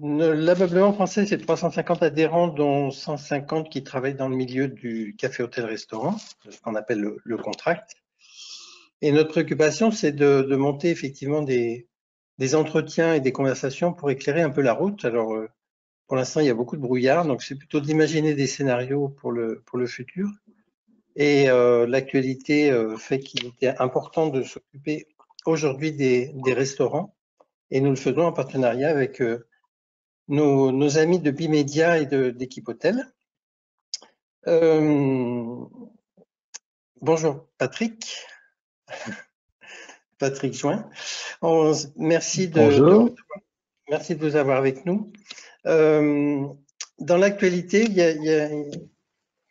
L'ameublement français, c'est 350 adhérents, dont 150 qui travaillent dans le milieu du café, hôtel, restaurant, ce qu'on appelle le contract. Et notre préoccupation, c'est de monter effectivement des entretiens et des conversations pour éclairer un peu la route. Alors, pour l'instant, il y a beaucoup de brouillard, donc c'est plutôt d'imaginer des scénarios pour le futur. Et l'actualité fait qu'il était important de s'occuper aujourd'hui des restaurants. Et nous le faisons en partenariat avec nos amis de Bimedia et d'Équipe Hôtel. Bonjour Patrick, Patrick Join. Merci Bonjour. merci de vous avoir avec nous. Dans l'actualité,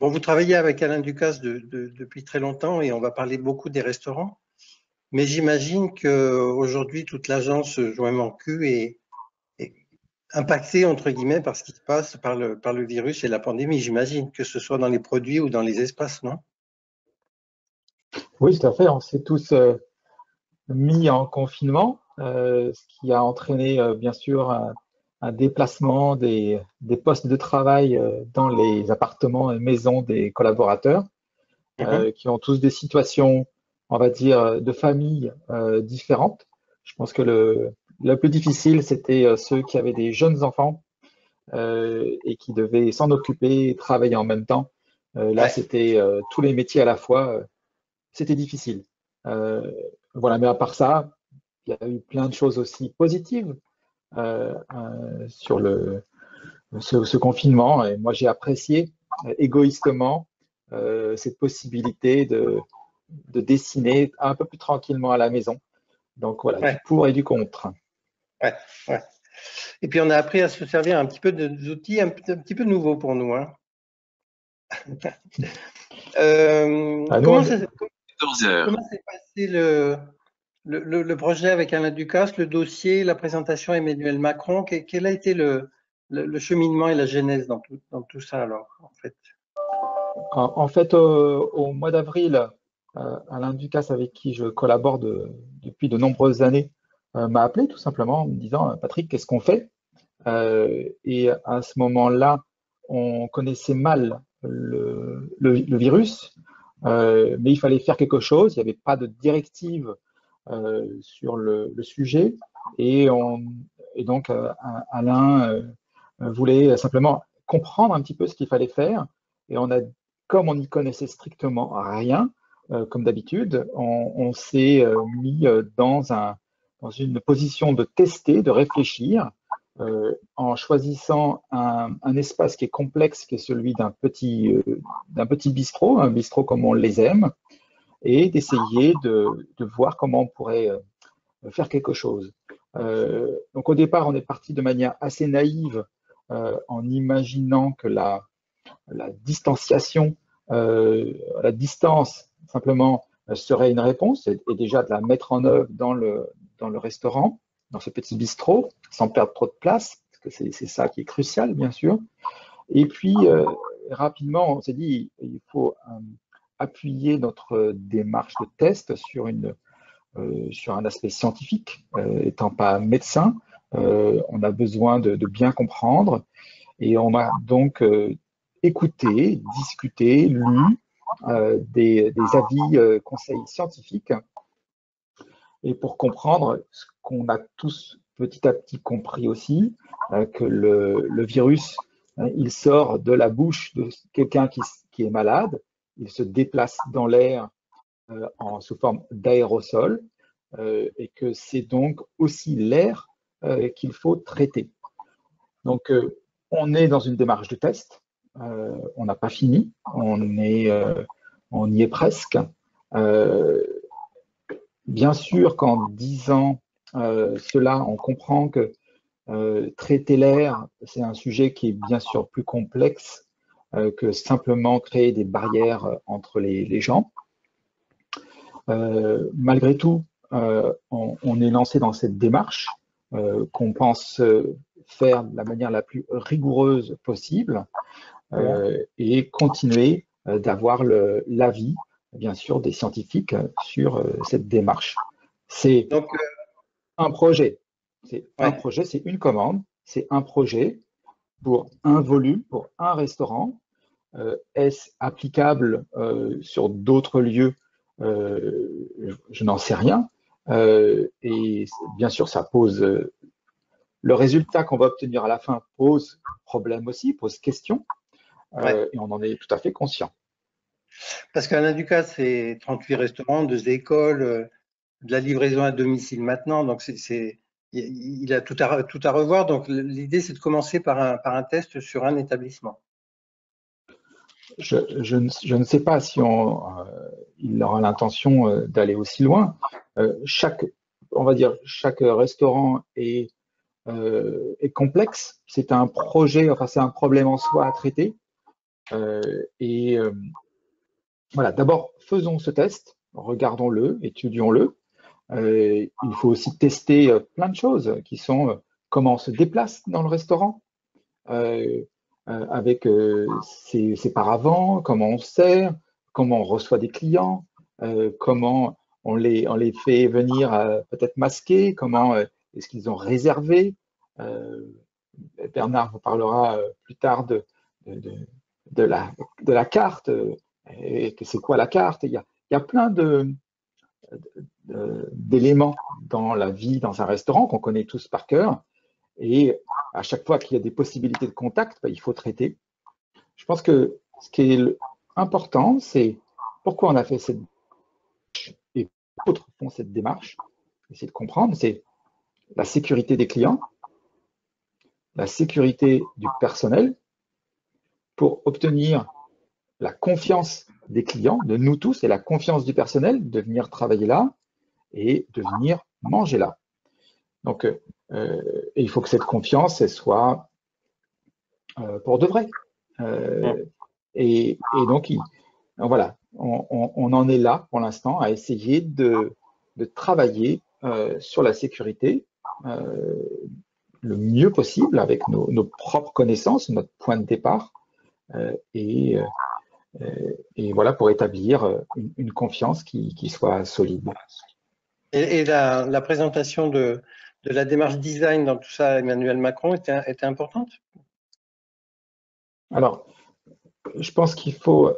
bon, vous travaillez avec Alain Ducasse depuis très longtemps et on va parler beaucoup des restaurants. Mais j'imagine qu'aujourd'hui, toute l'agence Join-Mancu est impactée, entre guillemets, par ce qui se passe, par le virus et la pandémie. J'imagine que ce soit dans les produits ou dans les espaces, non? Oui, tout à fait. On s'est tous mis en confinement, ce qui a entraîné bien sûr un déplacement des postes de travail dans les appartements et maisons des collaborateurs, qui ont tous des situations, on va dire, de famille différentes. Je pense que le plus difficile, c'était ceux qui avaient des jeunes enfants et qui devaient s'en occuper et travailler en même temps. Là, Ouais. c'était tous les métiers à la fois. C'était difficile. Euh, voilà, mais à part ça, il y a eu plein de choses aussi positives sur ce confinement. Et moi, j'ai apprécié égoïstement cette possibilité de dessiner un peu plus tranquillement à la maison. Donc voilà, du Ouais, pour et du contre. ouais, ouais. Et puis on a appris à se servir un petit peu d'outils un petit peu nouveaux pour nous, hein. Ah, nous, Comment on ça, est- 14 heures. comment s'est passé le projet avec Alain Ducasse, le dossier, la présentation Emmanuel Macron? Quel a été le cheminement et la genèse dans tout ça alors, en fait? en fait, au mois d'avril, Alain Ducasse, avec qui je collabore depuis de nombreuses années, m'a appelé tout simplement en me disant, Patrick, qu'est-ce qu'on fait? Et à ce moment-là, on connaissait mal le virus, mais il fallait faire quelque chose. Il n'y avait pas de directive sur le sujet. Et, et donc, Alain voulait simplement comprendre un petit peu ce qu'il fallait faire. Et comme on n'y connaissait strictement rien, comme d'habitude, on s'est mis dans une position de tester, de réfléchir, en choisissant un espace qui est complexe, qui est celui d'un petit bistrot, un bistrot comme on les aime, et d'essayer de voir comment on pourrait faire quelque chose. Donc au départ, on est parti de manière assez naïve en imaginant que la distanciation, la distance simplement serait une réponse et déjà de la mettre en œuvre dans le restaurant, dans ce petit bistrot, sans perdre trop de place, parce que c'est ça qui est crucial, bien sûr. Et puis, rapidement, on s'est dit, il faut appuyer notre démarche de test sur un aspect scientifique. Étant pas médecin, on a besoin de bien comprendre et on a donc écouté, discuté, lu des avis, conseils scientifiques et pour comprendre ce qu'on a tous petit à petit compris aussi, que le virus, il sort de la bouche de quelqu'un qui est malade, il se déplace dans l'air sous forme d'aérosol et que c'est donc aussi l'air qu'il faut traiter. Donc, on est dans une démarche de test. On n'a pas fini. On y est presque. Euh, Bien sûr qu'en disant cela, on comprend que traiter l'air, c'est un sujet qui est bien sûr plus complexe que simplement créer des barrières entre les gens. Malgré tout, on est lancé dans cette démarche qu'on pense faire de la manière la plus rigoureuse possible et continuer d'avoir l'avis, bien sûr, des scientifiques sur cette démarche. C'est Donc, un projet. C'est un ouais, projet, c'est une commande. c'est un projet pour un volume, pour un restaurant. Est-ce applicable sur d'autres lieux? Je n'en sais rien. Et bien sûr, ça pose le résultat qu'on va obtenir à la fin pose problème aussi, pose question, Ouais. et on en est tout à fait conscient. Parce qu'Alain Ducasse, c'est 38 restaurants, 2 écoles, de la livraison à domicile maintenant. Donc, il a tout à revoir. Donc, l'idée, c'est de commencer par un test sur un établissement. Je ne sais pas si il aura l'intention d'aller aussi loin. On va dire, chaque restaurant est complexe. C'est un projet, enfin, c'est un problème en soi à traiter. Et voilà, d'abord, faisons ce test, regardons-le, étudions-le. Il faut aussi tester plein de choses qui sont comment on se déplace dans le restaurant, avec ses paravents, comment on sert, comment on reçoit des clients, comment on les fait venir peut-être masqués, comment est-ce qu'ils ont réservé. Euh, Bernard vous parlera plus tard de, de, de la carte, et que c'est quoi la carte. Il y a plein d'éléments dans la vie dans un restaurant qu'on connaît tous par cœur. Et à chaque fois qu'il y a des possibilités de contact, il faut traiter. Je pense que ce qui est important, c'est pourquoi on a fait cette démarche et d'autres font cette démarche. Essayer de comprendre, c'est la sécurité des clients, la sécurité du personnel, pour obtenir la confiance des clients, de nous tous, et la confiance du personnel de venir travailler là et de venir manger là. Donc, il faut que cette confiance, elle soit pour de vrai. Et donc, voilà, on en est là pour l'instant à essayer de travailler sur la sécurité le mieux possible avec nos propres connaissances, notre point de départ, et voilà, pour établir une confiance qui soit solide. Et la présentation de la démarche design dans tout ça, Emmanuel Macron, était importante? Alors, je pense qu'il faut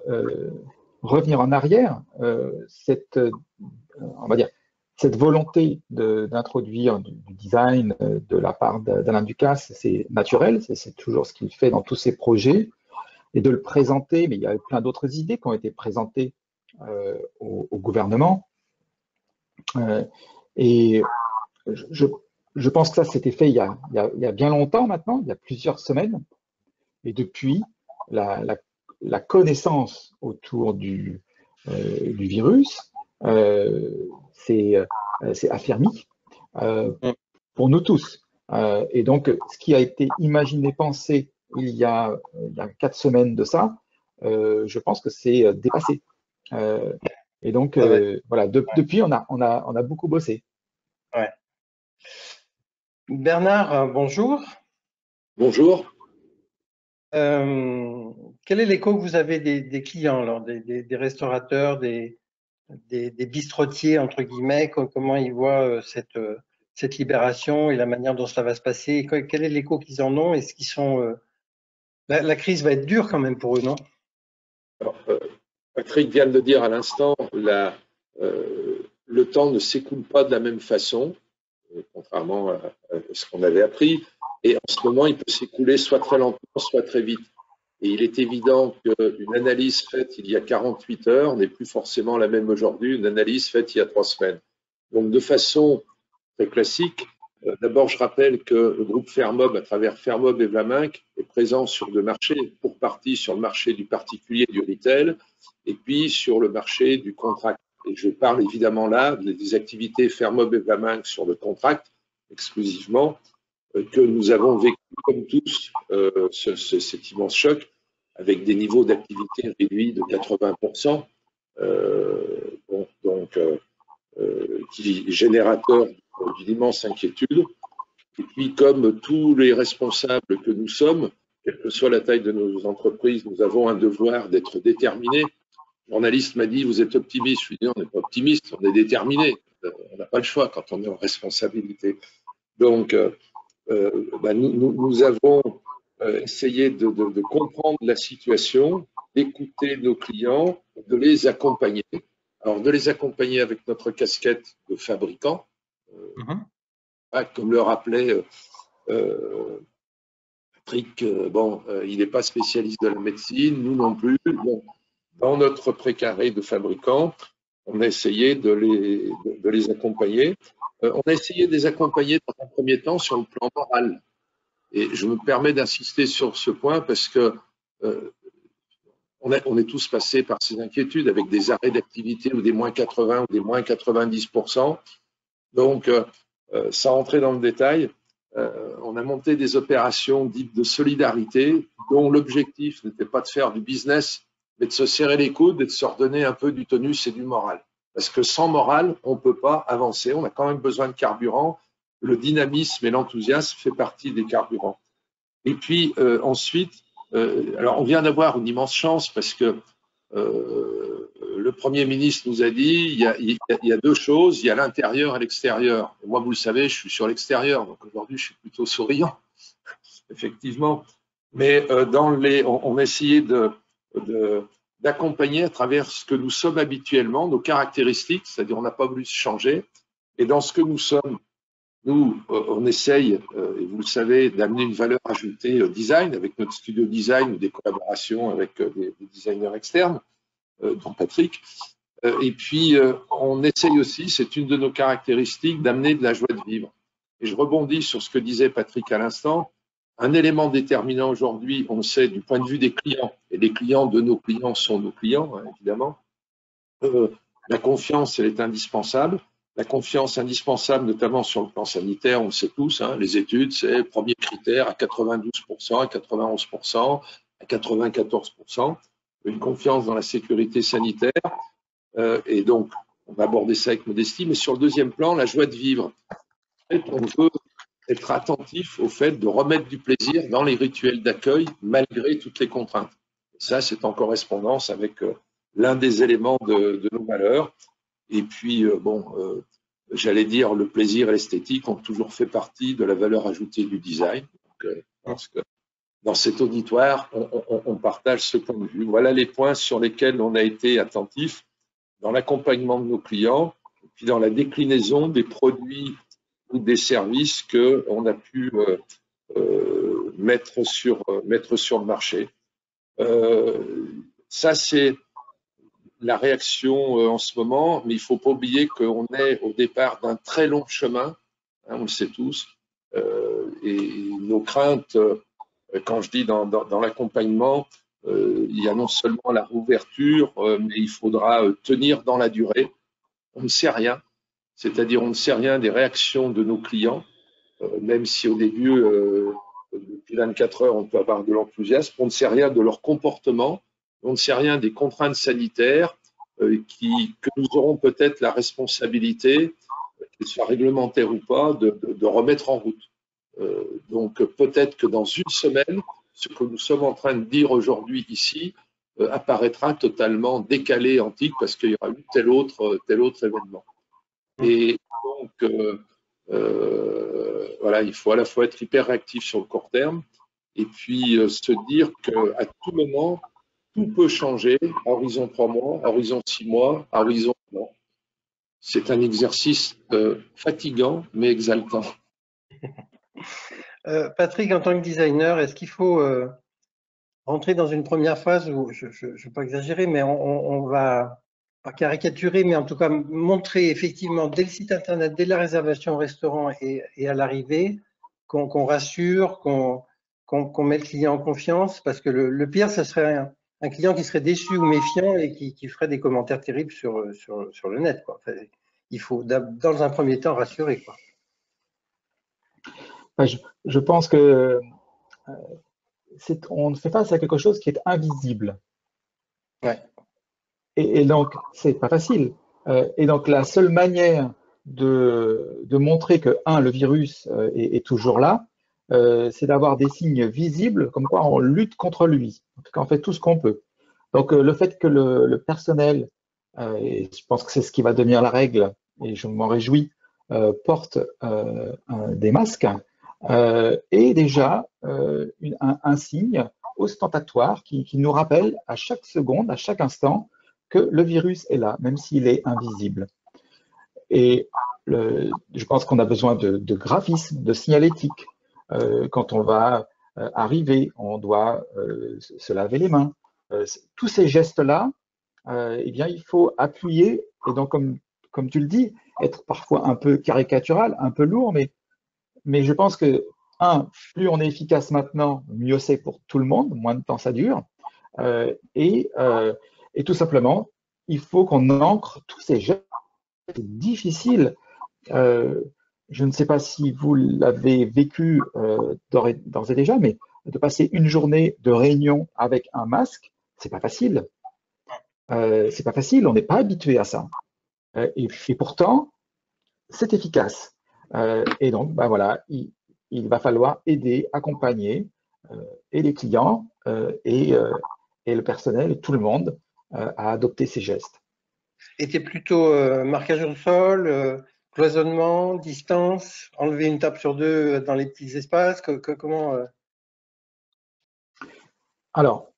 revenir en arrière. On va dire, cette volonté d'introduire du design de la part d'Alain Ducasse, c'est naturel, c'est toujours ce qu'il fait dans tous ses projets, et de le présenter, mais il y a plein d'autres idées qui ont été présentées au gouvernement. Et je pense que ça, c'était fait il y a bien longtemps maintenant, il y a plusieurs semaines, et depuis, la connaissance autour du virus s'est affermie pour nous tous. Et donc, ce qui a été imaginé, pensé il y a 4 semaines de ça, je pense que c'est dépassé. Et donc, voilà, depuis, on a beaucoup bossé. Ouais. Bernard, bonjour. Bonjour. Quel est l'écho que vous avez des clients, alors, des restaurateurs, des bistrotiers, entre guillemets, comment ils voient cette libération et la manière dont cela va se passer? Quel est l'écho qu'ils en ont? Est-ce qu'ils sont la crise va être dure quand même pour eux, non? Alors, Patrick vient de le dire à l'instant, le temps ne s'écoule pas de la même façon, contrairement à ce qu'on avait appris. Et en ce moment, il peut s'écouler soit très lentement, soit très vite. Et il est évident qu'une analyse faite il y a 48 heures n'est plus forcément la même aujourd'hui, une analyse faite il y a 3 semaines. Donc, de façon très classique, d'abord, je rappelle que le groupe Fermob, à travers Fermob et Vlaminck, est présent sur 2 marchés, pour partie sur le marché du particulier et du retail, et puis sur le marché du contract. Et je parle évidemment là des activités Fermob et Vlaminck sur le contract, exclusivement, que nous avons vécu comme tous cet immense choc, avec des niveaux d'activité réduits de 80%, qui est générateur d'une immense inquiétude. Et puis, comme tous les responsables que nous sommes, quelle que soit la taille de nos entreprises, nous avons un devoir d'être déterminés. Le journaliste m'a dit, vous êtes optimiste. Je lui ai dit, on n'est pas optimiste, on est déterminé. On n'a pas le choix quand on est en responsabilité. Donc, nous avons essayé de comprendre la situation, d'écouter nos clients, de les accompagner. Alors, de les accompagner avec notre casquette de fabricant, comme le rappelait Patrick, il n'est pas spécialiste de la médecine, nous non plus. Bon, dans notre précaré de fabricant, on a essayé de les accompagner. On a essayé de les accompagner dans un premier temps sur le plan moral. Et je me permets d'insister sur ce point parce que on est tous passés par ces inquiétudes avec des arrêts d'activité ou des moins 80 ou des moins 90%. Donc, sans rentrer dans le détail, on a monté des opérations dites de solidarité dont l'objectif n'était pas de faire du business, mais de se serrer les coudes et de se redonner un peu du tonus et du moral. Parce que sans morale, on ne peut pas avancer. On a quand même besoin de carburant. Le dynamisme et l'enthousiasme fait partie des carburants. Et puis ensuite, alors on vient d'avoir une immense chance parce que le Premier ministre nous a dit il y a deux choses, il y a l'intérieur et l'extérieur. Moi, vous le savez, je suis sur l'extérieur, donc aujourd'hui, je suis plutôt souriant, effectivement. Mais on a essayé d'accompagner à travers ce que nous sommes habituellement, nos caractéristiques, c'est-à-dire on n'a pas voulu se changer. Et dans ce que nous sommes, nous, on essaye, et vous le savez, d'amener une valeur ajoutée au design avec notre studio design ou des collaborations avec des designers externes, dont Patrick. Et puis, on essaye aussi, c'est une de nos caractéristiques, d'amener de la joie de vivre. Et je rebondis sur ce que disait Patrick à l'instant. Un élément déterminant aujourd'hui, on le sait, du point de vue des clients, et les clients de nos clients sont nos clients, hein, évidemment, la confiance, elle est indispensable. La confiance indispensable, notamment sur le plan sanitaire, on le sait tous, hein, les études, c'est le premier critère à 92%, à 91%, à 94%. Une confiance dans la sécurité sanitaire. Et donc, on va aborder ça avec modestie. Mais sur le deuxième plan, la joie de vivre. En fait, on veut être attentif au fait de remettre du plaisir dans les rituels d'accueil, malgré toutes les contraintes. Et ça, c'est en correspondance avec l'un des éléments de nos valeurs. Et puis, j'allais dire, le plaisir et l'esthétique ont toujours fait partie de la valeur ajoutée du design. Donc, je pense que dans cet auditoire, on partage ce point de vue. Voilà les points sur lesquels on a été attentif dans l'accompagnement de nos clients, et puis dans la déclinaison des produits ou des services qu'on a pu mettre sur le marché. Ça, c'est la réaction en ce moment, mais il ne faut pas oublier qu'on est au départ d'un très long chemin, hein, on le sait tous, et nos craintes, quand je dis dans l'accompagnement, il y a non seulement la réouverture, mais il faudra tenir dans la durée. On ne sait rien, c'est-à-dire on ne sait rien des réactions de nos clients, même si au début, depuis 24 heures, on peut avoir de l'enthousiasme, on ne sait rien de leur comportement, on ne sait rien des contraintes sanitaires que nous aurons peut-être la responsabilité, qu'elles soient réglementaires ou pas, de remettre en route. Donc peut-être que dans une semaine, ce que nous sommes en train de dire aujourd'hui ici apparaîtra totalement décalé, antique, parce qu'il y aura eu tel autre événement. Et donc, voilà, il faut à la fois être hyper réactif sur le court terme et puis se dire qu'à tout moment, tout peut changer, horizon 3 mois, horizon 6 mois, horizon 1 an. C'est un exercice fatigant, mais exaltant. Patrick, en tant que designer, est-ce qu'il faut rentrer dans une première phase où, je ne veux pas exagérer, mais on va, pas caricaturer, mais en tout cas montrer effectivement dès le site internet, dès la réservation au restaurant et à l'arrivée, qu'on rassure, qu'on met le client en confiance, parce que le pire, ce serait un client qui serait déçu ou méfiant et qui ferait des commentaires terribles sur le net, quoi. Enfin, il faut, dans un premier temps, rassurer, quoi. Je pense que on fait face à quelque chose qui est invisible. Ouais. Et donc, c'est pas facile. Et donc, la seule manière de montrer que, le virus est toujours là, c'est d'avoir des signes visibles, comme quoi on lutte contre lui. En tout cas, on fait tout ce qu'on peut. Donc, le fait que le personnel, et je pense que c'est ce qui va devenir la règle, et je m'en réjouis, porte des masques, est déjà un signe ostentatoire qui nous rappelle à chaque seconde, à chaque instant, que le virus est là, même s'il est invisible. Et je pense qu'on a besoin de graphisme, de signalétique. Quand on va arriver, on doit se laver les mains. Tous ces gestes-là, eh bien, il faut appuyer, et donc, comme tu le dis, être parfois un peu caricatural, un peu lourd, mais je pense que, plus on est efficace maintenant, mieux c'est pour tout le monde, moins de temps ça dure. Et tout simplement, il faut qu'on ancre tous ces gestes. C'est difficile. Je ne sais pas si vous l'avez vécu d'ores et déjà, mais de passer une journée de réunion avec un masque, c'est pas facile. C'est pas facile, on n'est pas habitué à ça. Et pourtant, c'est efficace. Et donc, ben voilà, il va falloir aider, accompagner et les clients et le personnel et tout le monde à adopter ces gestes. Et tu es plutôt marquage au sol, cloisonnement, distance, enlever une table sur deux dans les petits espaces, comment Alors,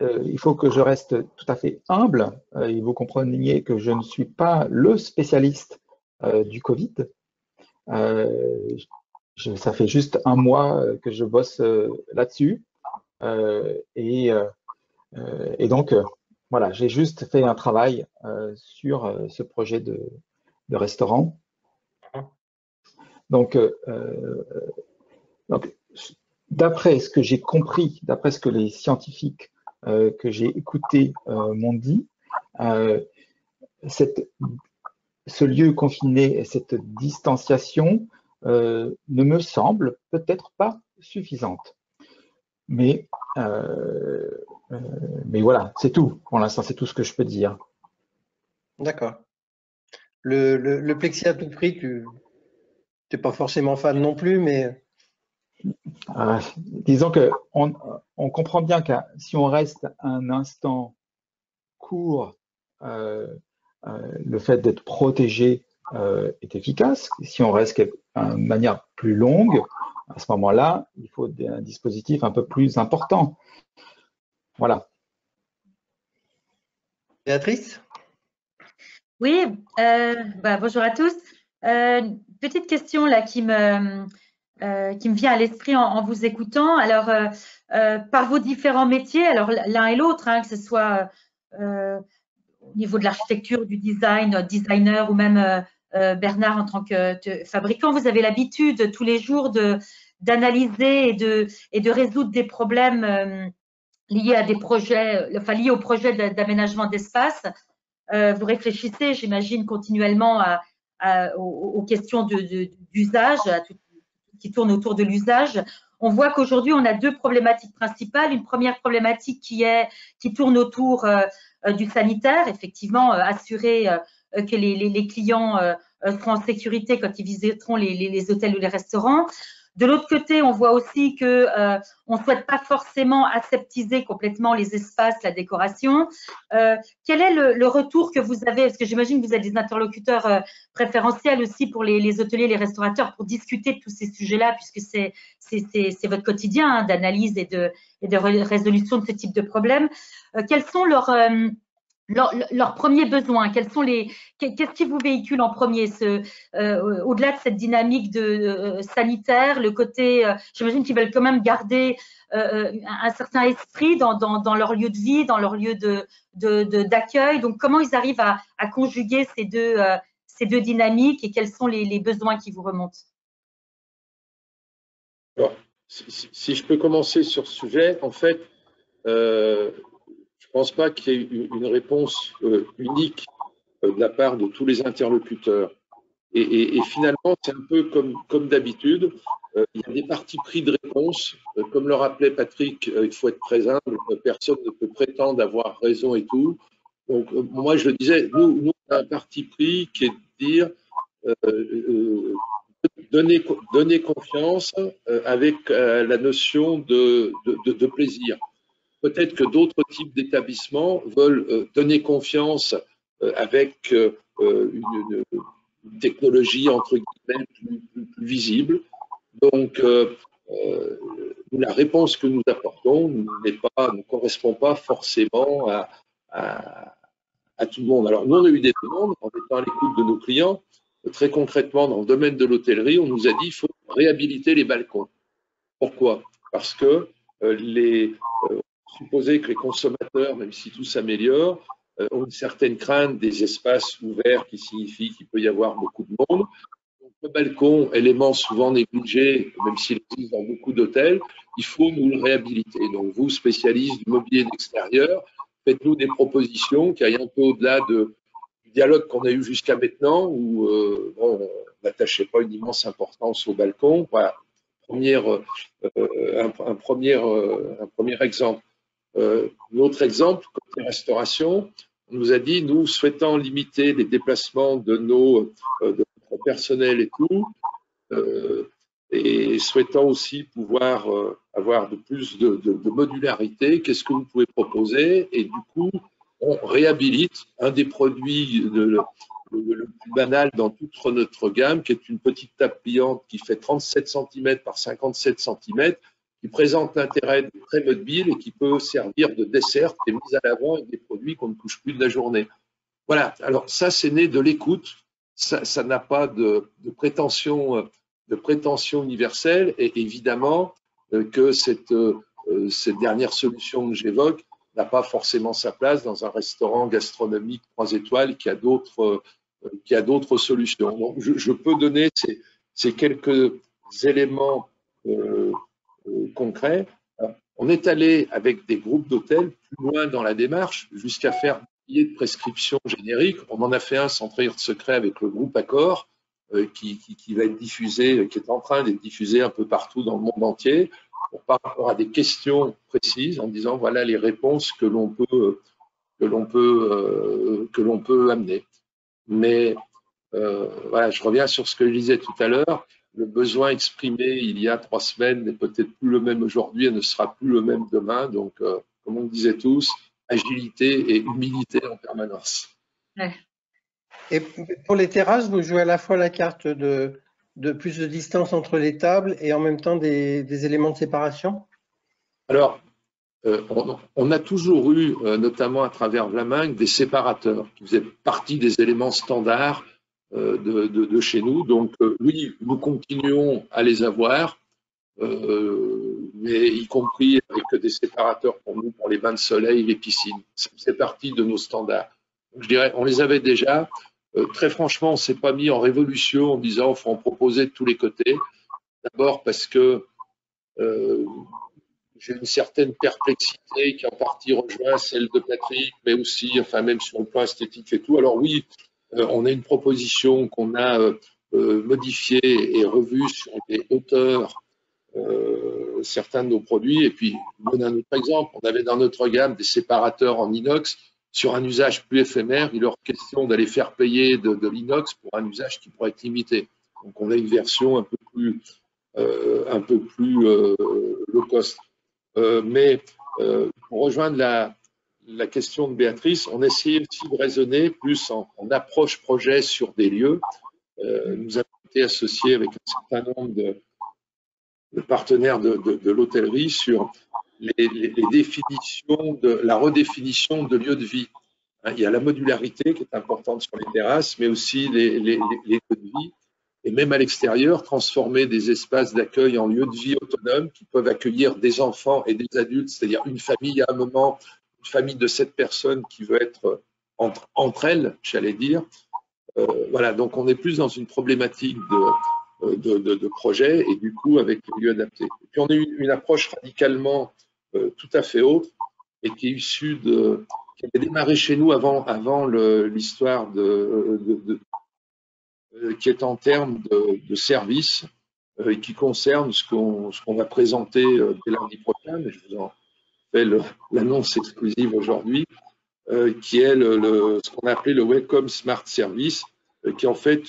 il faut que je reste tout à fait humble et vous compreniez que je ne suis pas le spécialiste du Covid. Ça fait juste un mois que je bosse là-dessus et donc voilà, j'ai juste fait un travail sur ce projet de restaurant. Donc d'après ce que j'ai compris, d'après ce que les scientifiques que j'ai écoutés m'ont dit, ce lieu confiné et cette distanciation ne me semble peut-être pas suffisante. Mais voilà, c'est tout. Pour l'instant, c'est tout ce que je peux dire. D'accord. Le plexi à tout prix, tu n'es pas forcément fan non plus, mais… disons qu'on comprend bien que si on reste un instant court, le fait d'être protégé est efficace. Si on reste de manière plus longue, à ce moment-là, il faut un dispositif un peu plus important. Voilà. Béatrice ? Oui, bonjour à tous. Petite question là qui me vient à l'esprit en vous écoutant. Alors, par vos différents métiers, alors l'un et l'autre, que ce soit au niveau de l'architecture, du design, designer ou même Bernard en tant que fabricant, vous avez l'habitude tous les jours d'analyser et de résoudre des problèmes liés à des projets, enfin liés au projet d'aménagement d'espace. Vous réfléchissez, j'imagine, continuellement aux questions d'usage, à tout qui tourne autour de l'usage. On voit qu'aujourd'hui, on a deux problématiques principales. Une première problématique qui tourne autour du sanitaire, effectivement, assurer que les clients seront en sécurité quand ils visiteront les hôtels ou les restaurants. De l'autre côté, on voit aussi que on ne souhaite pas forcément aseptiser complètement les espaces, la décoration. Quel est le retour que vous avez? Parce que j'imagine que vous êtes des interlocuteurs préférentiels aussi pour les hôteliers, les restaurateurs, pour discuter de tous ces sujets-là, puisque c'est votre quotidien d'analyse et de résolution de ce type de problèmes. Quels sont leurs premiers besoins? Qu'est-ce qui vous véhicule en premier, au-delà de cette dynamique sanitaire, le côté, j'imagine qu'ils veulent quand même garder un certain esprit dans leur lieu de vie, dans leur lieu d'accueil. Donc, comment ils arrivent à conjuguer ces deux dynamiques et quels sont les besoins qui vous remontent? Alors, si je peux commencer sur ce sujet, en fait, je ne pense pas qu'il y ait une réponse unique de la part de tous les interlocuteurs. Et finalement, c'est un peu comme d'habitude. Il y a des partis pris de réponse. Comme le rappelait Patrick, il faut être très humble. Personne ne peut prétendre avoir raison et tout. Donc, moi, je le disais, nous on a un parti pris qui est de dire donner confiance avec la notion de plaisir. Peut-être que d'autres types d'établissements veulent donner confiance avec une technologie entre guillemets plus visible. Donc, la réponse que nous apportons ne correspond pas forcément à tout le monde. Alors, nous, on a eu des demandes en étant à l'écoute de nos clients. Très concrètement, dans le domaine de l'hôtellerie, on nous a dit qu'il faut réhabiliter les balcons. Pourquoi? Parce que supposer que les consommateurs, même si tout s'améliore, ont une certaine crainte des espaces ouverts qui signifie qu'il peut y avoir beaucoup de monde. Donc, le balcon, élément souvent négligé, même s'il existe dans beaucoup d'hôtels, il faut nous le réhabiliter. Donc, vous, spécialistes du mobilier d'extérieur, faites-nous des propositions qui aillent un peu au-delà du dialogue qu'on a eu jusqu'à maintenant, où on n'attachait pas une immense importance au balcon. Voilà, un premier exemple. L'autre exemple, côté restauration, on nous a dit, nous souhaitant limiter les déplacements de notre personnel et tout, et souhaitant aussi pouvoir avoir plus de modularité, qu'est-ce que vous pouvez proposer? Et du coup, on réhabilite un des produits le plus banal dans toute notre gamme, qui est une petite table pliante qui fait 37 cm par 57 cm, qui présente l'intérêt de très mobile et qui peut servir de dessert, qui est mise à l'avant avec des produits qu'on ne touche plus de la journée. Voilà, alors ça, c'est né de l'écoute, ça n'a pas de prétention universelle, et évidemment que cette dernière solution que j'évoque n'a pas forcément sa place dans un restaurant gastronomique 3 étoiles qui a d'autres solutions. Donc, je peux donner ces quelques éléments concrets. On est allé avec des groupes d'hôtels plus loin dans la démarche, jusqu'à faire des billets de prescription génériques. On en a fait un sans trahir de secret avec le groupe Accor, qui va être diffusé, qui est en train d'être diffusé un peu partout dans le monde entier, par rapport à des questions précises, en disant voilà les réponses que l'on peut amener. Mais voilà, je reviens sur ce que je disais tout à l'heure. Le besoin exprimé il y a 3 semaines n'est peut-être plus le même aujourd'hui et ne sera plus le même demain. Donc, comme on disait tous, agilité et humilité en permanence. Ouais. Et pour les terrasses, vous jouez à la fois la carte de plus de distance entre les tables et en même temps des éléments de séparation? Alors, on a toujours eu, notamment à travers Vlaminck, des séparateurs qui faisaient partie des éléments standards de chez nous. Donc, oui, nous continuons à les avoir, mais y compris avec des séparateurs pour nous, pour les bains de soleil, les piscines. C'est partie de nos standards. Donc, je dirais, on les avait déjà. Très franchement, on ne s'est pas mis en révolution en disant qu'il faut en proposer de tous les côtés. D'abord parce que j'ai une certaine perplexité qui en partie rejoint celle de Patrick, mais aussi, enfin même sur le plan esthétique et tout. Alors oui, on a une proposition qu'on a modifiée et revue sur les hauteurs certains de nos produits. Et puis, je donne un autre exemple. On avait dans notre gamme des séparateurs en inox. Sur un usage plus éphémère, il est hors question d'aller faire payer de l'inox pour un usage qui pourrait être limité. Donc, on a une version un peu plus low cost. Mais pour rejoindre la question de Béatrice, on essayait aussi de raisonner plus en approche projet sur des lieux. Nous avons été associés avec un certain nombre de partenaires de l'hôtellerie sur les définitions la redéfinition de lieux de vie. Il y a la modularité qui est importante sur les terrasses, mais aussi les lieux de vie. Et même à l'extérieur, transformer des espaces d'accueil en lieux de vie autonomes qui peuvent accueillir des enfants et des adultes, c'est-à-dire une famille à un moment, une famille de 7 personnes qui veut être entre elles, j'allais dire. Voilà, donc on est plus dans une problématique de projet et du coup avec les lieux adaptés. Et puis on a eu une approche radicalement tout à fait autre et qui est issue qui avait démarré chez nous avant l'histoire qui est en termes de services et qui concerne ce qu'on va présenter dès lundi prochain, mais je vous en fais l'annonce exclusive aujourd'hui, qui est ce qu'on a appelé le Welcome Smart Service, qui est en fait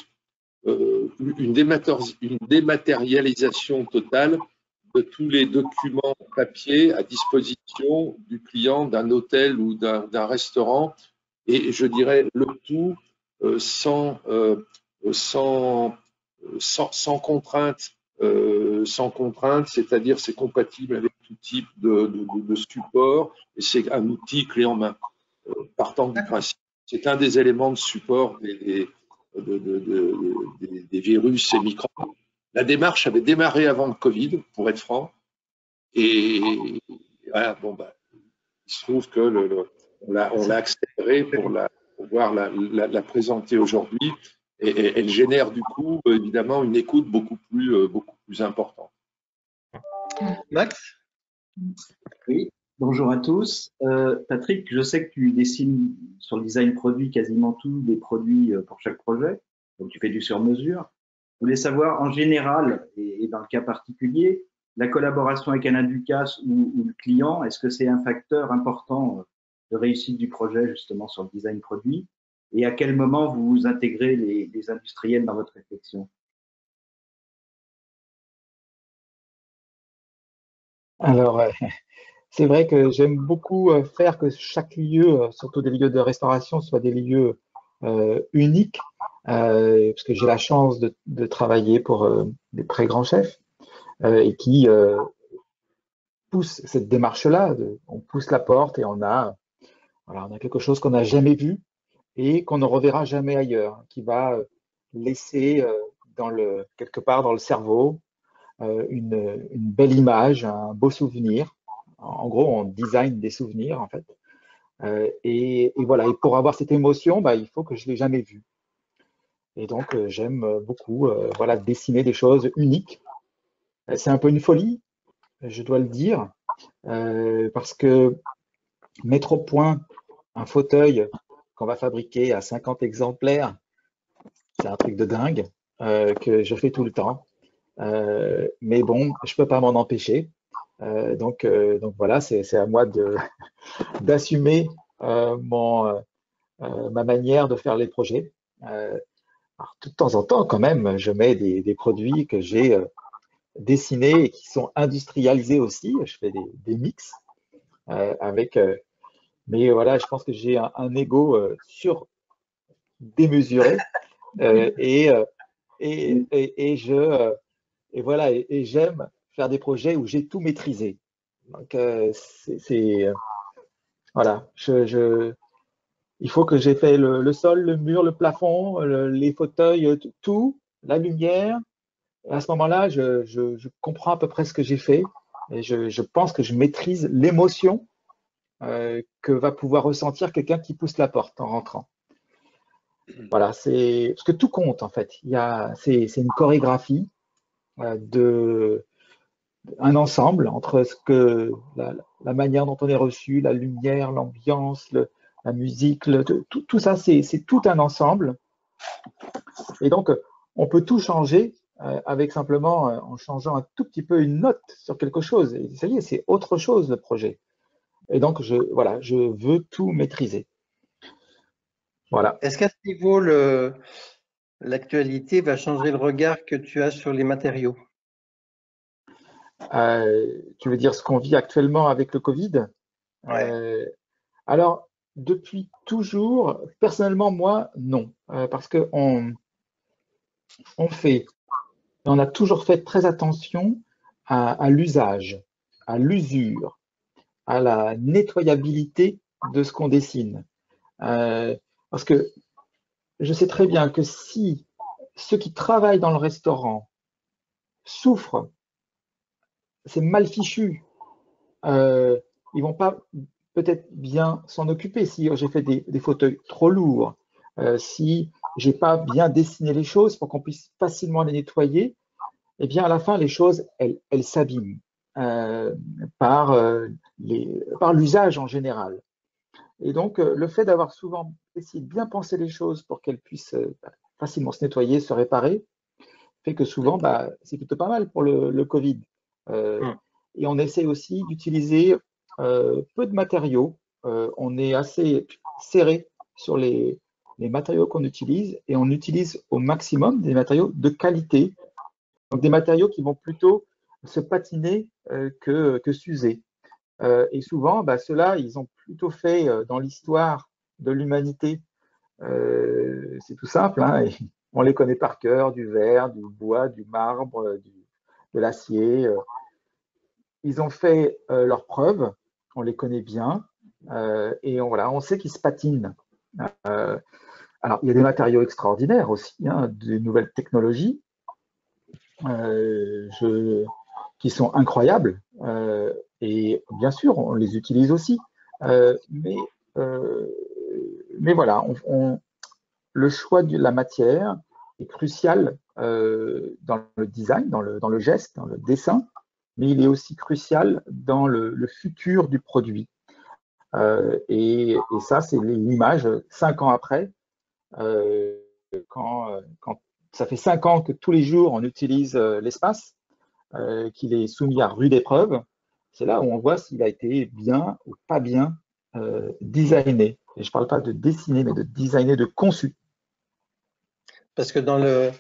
une dématérialisation totale de tous les documents papier à disposition du client d'un hôtel ou d'un restaurant, et je dirais le tout sans sans contrainte, c'est-à-dire c'est compatible avec tout type de support et c'est un outil clé en main. Partant du principe, c'est un des éléments de support des virus et microbes. La démarche avait démarré avant le Covid, pour être franc, et voilà, bon, bah, il se trouve que on l'a accéléré pour pouvoir la présenter aujourd'hui, et elle génère du coup évidemment une écoute beaucoup plus importante. Max? Oui, bonjour à tous. Patrick, je sais que tu dessines sur le design produit quasiment tous les produits pour chaque projet, donc tu fais du sur-mesure. Je voulais savoir en général, et dans le cas particulier, la collaboration avec un Inducas ou le client, est-ce que c'est un facteur important de réussite du projet justement sur le design produit? Et à quel moment vous intégrez les industriels dans votre réflexion? Alors, c'est vrai que j'aime beaucoup faire que chaque lieu, surtout des lieux de restauration, soient des lieux uniques, parce que j'ai la chance de travailler pour des très grands chefs et qui poussent cette démarche-là. On pousse la porte et voilà, on a quelque chose qu'on n'a jamais vu et qu'on ne reverra jamais ailleurs, qui va laisser quelque part dans le cerveau une belle image, un beau souvenir. En gros, on design des souvenirs, en fait. Et voilà, et pour avoir cette émotion, bah, il faut que je ne l'ai jamais vue. Et donc, j'aime beaucoup voilà, dessiner des choses uniques. C'est un peu une folie, je dois le dire, parce que mettre au point un fauteuil qu'on va fabriquer à 50 exemplaires, c'est un truc de dingue que je fais tout le temps. Mais bon, je ne peux pas m'en empêcher. Donc voilà, c'est à moi d'assumer ma manière de faire les projets. Alors, de temps en temps, quand même, je mets des produits que j'ai dessinés et qui sont industrialisés aussi. Je fais des mix avec. Mais voilà, je pense que j'ai un ego démesuré et voilà, et j'aime faire des projets où j'ai tout maîtrisé. Donc, voilà, il faut que j'ai fait le sol, le mur, le plafond, les fauteuils, tout, la lumière. Et à ce moment-là, je comprends à peu près ce que j'ai fait et je pense que je maîtrise l'émotion que va pouvoir ressentir quelqu'un qui pousse la porte en rentrant. Voilà, parce que tout compte en fait. C'est une chorégraphie un ensemble entre la manière dont on est reçu, la lumière, l'ambiance, la musique, tout ça, c'est tout un ensemble. Et donc, on peut tout changer avec simplement en changeant un tout petit peu une note sur quelque chose. Et ça y est, c'est autre chose le projet. Et donc, voilà, je veux tout maîtriser. Voilà. Est-ce qu'à ce niveau, l'actualité va changer le regard que tu as sur les matériaux? Tu veux dire ce qu'on vit actuellement avec le Covid? Ouais. Alors, depuis toujours, personnellement, moi, non. Parce qu'on on a toujours fait très attention à l'usage, à l'usure, à la nettoyabilité de ce qu'on dessine. Parce que je sais très bien que si ceux qui travaillent dans le restaurant souffrent, c'est mal fichu. Ils vont pas peut-être bien s'en occuper si j'ai fait des fauteuils trop lourds, si j'ai pas bien dessiné les choses pour qu'on puisse facilement les nettoyer, eh bien à la fin les choses elles s'abîment par l'usage en général. Et donc le fait d'avoir souvent essayé de bien penser les choses pour qu'elles puissent facilement se nettoyer, se réparer, fait que souvent c'est plutôt pas mal pour le Covid. Et on essaie aussi d'utiliser peu de matériaux. On est assez serré sur les matériaux qu'on utilise et on utilise au maximum des matériaux de qualité. Donc des matériaux qui vont plutôt se patiner que s'user. Et souvent, ceux-là, ils ont plutôt fait dans l'histoire de l'humanité. C'est tout simple, hein, On les connaît par cœur, du verre, du bois, du marbre, de l'acier. Ils ont fait leurs preuves, on les connaît bien, et voilà, on sait qu'ils se patinent. Alors, il y a des matériaux extraordinaires aussi, hein, des nouvelles technologies qui sont incroyables, et bien sûr, on les utilise aussi. Mais voilà, le choix de la matière est crucial dans le design, dans le geste, dans le dessin, mais il est aussi crucial dans le futur du produit. Et ça, c'est l'image 5 ans après, quand ça fait 5 ans que tous les jours on utilise l'espace, qu'il est soumis à rude épreuve, c'est là où on voit s'il a été bien ou pas bien designé. Et je ne parle pas de dessiner, mais de designer, de conçu. Parce que dans le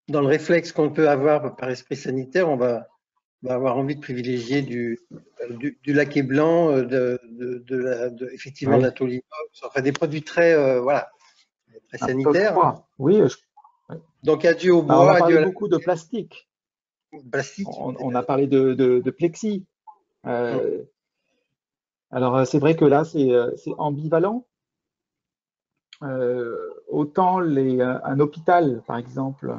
réflexe qu'on peut avoir par esprit sanitaire, on va avoir envie de privilégier du laqué blanc, effectivement Oui. de la tôle inox, enfin des produits très, voilà, très sanitaires. Oui, donc adieu au on bois, a parlé adieu beaucoup de plastique. plastique. On a parlé de plexi. Alors, c'est vrai que là, c'est ambivalent. Autant un hôpital, par exemple,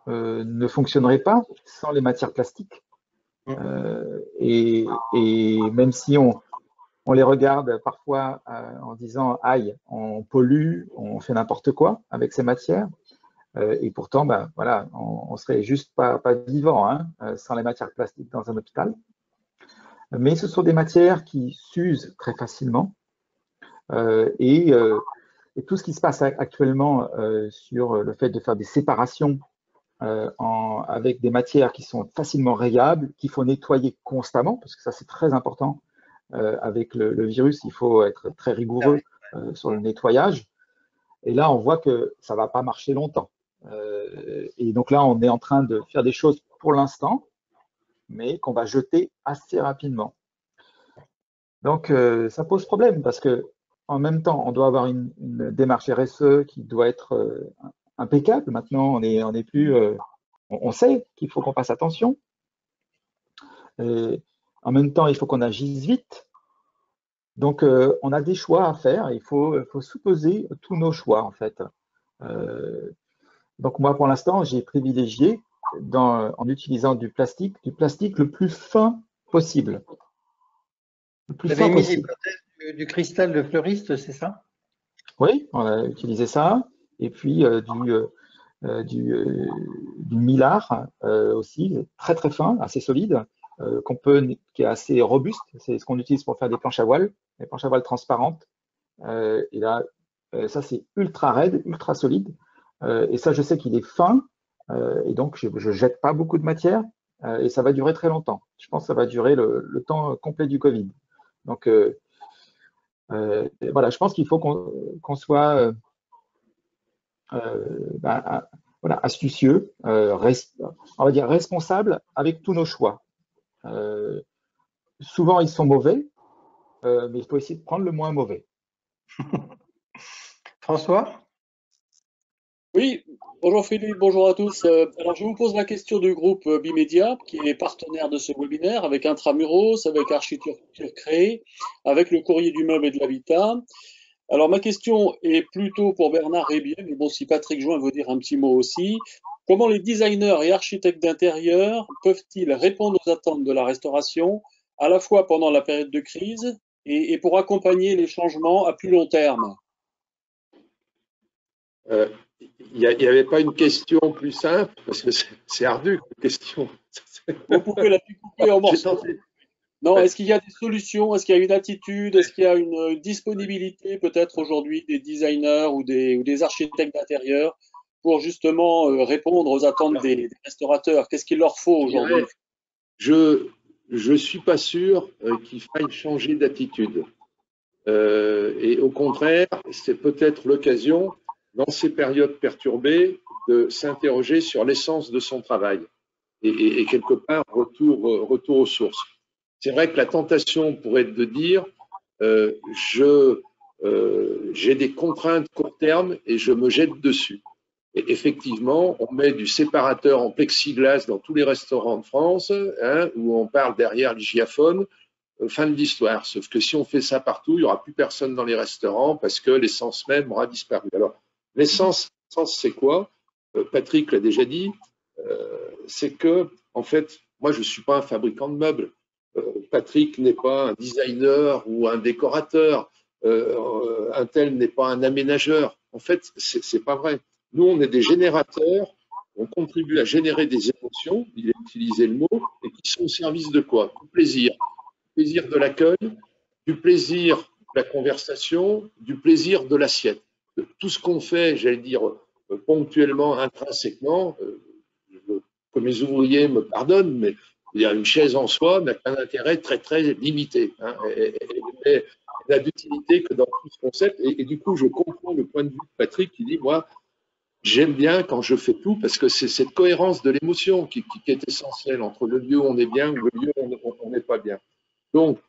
ne fonctionnerait pas sans les matières plastiques. Et même si on les regarde parfois en disant « aïe, on pollue, on fait n'importe quoi avec ces matières », et pourtant, voilà, on serait juste pas vivant hein, sans les matières plastiques dans un hôpital. Mais ce sont des matières qui s'usent très facilement, et tout ce qui se passe actuellement sur le fait de faire des séparations avec des matières qui sont facilement rayables, qu'il faut nettoyer constamment, parce que ça c'est très important. Avec le virus, il faut être très rigoureux sur le nettoyage. Et là, on voit que ça ne va pas marcher longtemps. Et donc là, on est en train de faire des choses pour l'instant, mais qu'on va jeter assez rapidement. Donc, ça pose problème parce que en même temps, on doit avoir une démarche RSE qui doit être impeccable. Maintenant, on est plus, on sait qu'il faut qu'on fasse attention. Et en même temps, il faut qu'on agisse vite. Donc, on a des choix à faire. Il faut sous-peser tous nos choix, en fait. Donc, moi, pour l'instant, j'ai privilégié, en utilisant du plastique le plus fin possible. Vous avez mis l'hypothèse du cristal de fleuriste, c'est ça? Oui, on a utilisé ça. Et puis, du mylar aussi, très très fin, assez solide, qui est assez robuste. C'est ce qu'on utilise pour faire des planches à voile, des planches à voile transparentes. Et là, ça c'est ultra raide, ultra solide. Et ça, je sais qu'il est fin, et donc je jette pas beaucoup de matière, et ça va durer très longtemps. Je pense que ça va durer le temps complet du Covid. Donc voilà, je pense qu'il faut qu'on soit voilà, astucieux, on va dire responsable avec tous nos choix. Souvent, ils sont mauvais, mais il faut essayer de prendre le moins mauvais. François? Oui, bonjour Philippe, bonjour à tous. Alors, je vous pose la question du groupe Bimedia, qui est partenaire de ce webinaire, avec Intramuros, avec Architecture Créée, avec le Courrier du Meuble et de l'Habitat. Alors, ma question est plutôt pour Bernard Rébier, mais bon, si Patrick Join veut dire un petit mot aussi. Comment les designers et architectes d'intérieur peuvent-ils répondre aux attentes de la restauration, à la fois pendant la période de crise et pour accompagner les changements à plus long terme? Il n'y avait pas une question plus simple, parce que c'est ardu comme question. Vous pouvez la découper en morceaux. Non, est-ce qu'il y a des solutions? Est-ce qu'il y a une attitude? Est-ce qu'il y a une disponibilité peut-être aujourd'hui des designers ou des architectes d'intérieur pour justement répondre aux attentes des restaurateurs? Qu'est-ce qu'il leur faut aujourd'hui? Je ne suis pas sûr qu'il faille changer d'attitude. Et au contraire, c'est peut-être l'occasion, dans ces périodes perturbées, de s'interroger sur l'essence de son travail et quelque part retour aux sources. C'est vrai que la tentation pourrait être de dire j'ai des contraintes court terme et je me jette dessus. Et effectivement, on met du séparateur en plexiglas dans tous les restaurants de France, hein, où on parle derrière l'hygiaphone. Fin de l'histoire. Sauf que si on fait ça partout, il n'y aura plus personne dans les restaurants parce que l'essence même aura disparu. Alors, l'essence, c'est quoi? Patrick l'a déjà dit, c'est que, en fait, moi, je ne suis pas un fabricant de meubles. Patrick n'est pas un designer ou un décorateur. Un tel n'est pas un aménageur. En fait, c'est pas vrai. Nous, on est des générateurs. On contribue à générer des émotions, il a utilisé le mot, et qui sont au service de quoi? Du plaisir. Du plaisir de l'accueil, du plaisir de la conversation, du plaisir de l'assiette. Tout ce qu'on fait, j'allais dire, ponctuellement, intrinsèquement, que mes ouvriers me pardonnent, mais il y a une chaise en soi n'a qu'un intérêt très très limité, hein, et n'a d'utilité que dans tout ce concept. Et du coup, je comprends le point de vue de Patrick qui dit, moi, j'aime bien quand je fais tout, parce que c'est cette cohérence de l'émotion qui est essentielle entre le lieu où on est bien ou le lieu où on n'est pas bien. Donc,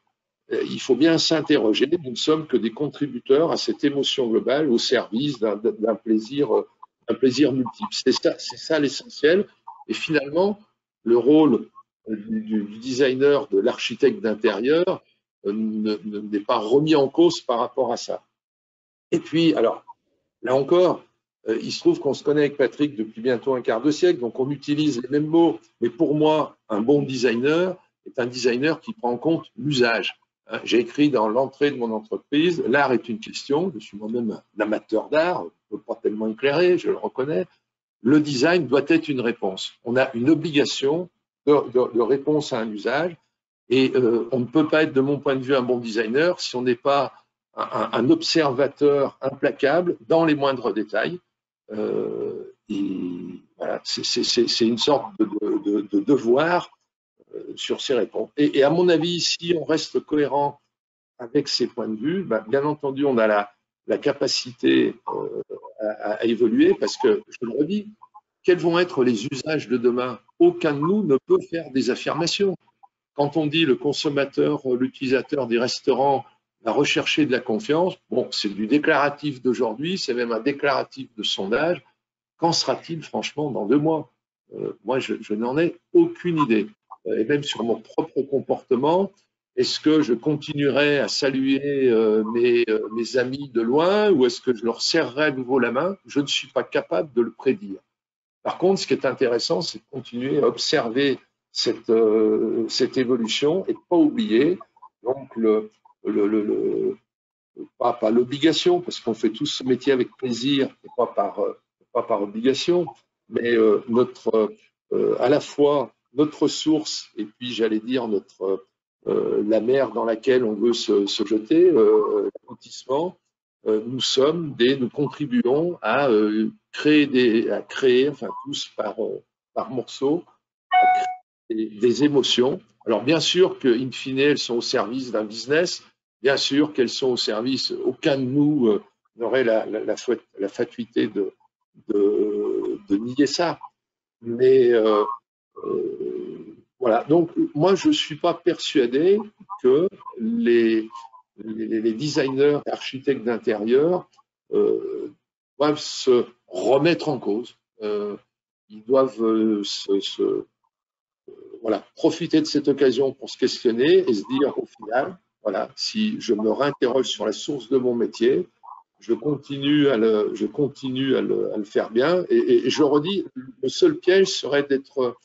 il faut bien s'interroger. Nous ne sommes que des contributeurs à cette émotion globale au service d'un plaisir multiple. C'est ça l'essentiel. Et finalement, le rôle du designer, de l'architecte d'intérieur n'est pas remis en cause par rapport à ça. Et puis, alors, là encore, il se trouve qu'on se connaît avec Patrick depuis bientôt un quart de siècle, donc on utilise les mêmes mots. Mais pour moi, un bon designer est un designer qui prend en compte l'usage. J'ai écrit dans l'entrée de mon entreprise, l'art est une question, je suis moi-même un amateur d'art, pas tellement éclairé, je le reconnais. Le design doit être une réponse. On a une obligation de réponse à un usage et on ne peut pas être, de mon point de vue, un bon designer si on n'est pas un observateur implacable dans les moindres détails. Et voilà, c'est une sorte de devoir sur ces réponses. Et à mon avis, si on reste cohérent avec ces points de vue, ben, bien entendu, on a la capacité à évoluer parce que, je le redis, quels vont être les usages de demain? Aucun de nous ne peut faire des affirmations. Quand on dit le consommateur, l'utilisateur des restaurants va rechercher de la confiance, bon, c'est du déclaratif d'aujourd'hui, c'est même un déclaratif de sondage. Qu'en sera-t-il franchement dans 2 mois? Moi, je n'en ai aucune idée. Et même sur mon propre comportement, est-ce que je continuerai à saluer mes amis de loin ou est-ce que je leur serrerai à nouveau la main? Je ne suis pas capable de le prédire. Par contre, ce qui est intéressant, c'est de continuer à observer cette évolution et de ne pas oublier donc pas l'obligation, parce qu'on fait tous ce métier avec plaisir et pas par obligation, mais à la fois notre source et puis j'allais dire la mer dans laquelle on veut se jeter, l'aboutissement, nous contribuons à créer, enfin tous par morceaux, à créer des émotions. Alors bien sûr qu'in fine, elles sont au service d'un business, bien sûr qu'elles sont au service, aucun de nous n'aurait la fatuité de nier ça. Mais voilà, donc moi je ne suis pas persuadé que les designers et architectes d'intérieur doivent se remettre en cause. Ils doivent voilà, profiter de cette occasion pour se questionner et se dire au final, voilà, si je me réinterroge sur la source de mon métier, je continue à le faire bien. Et je redis, le seul piège serait d'être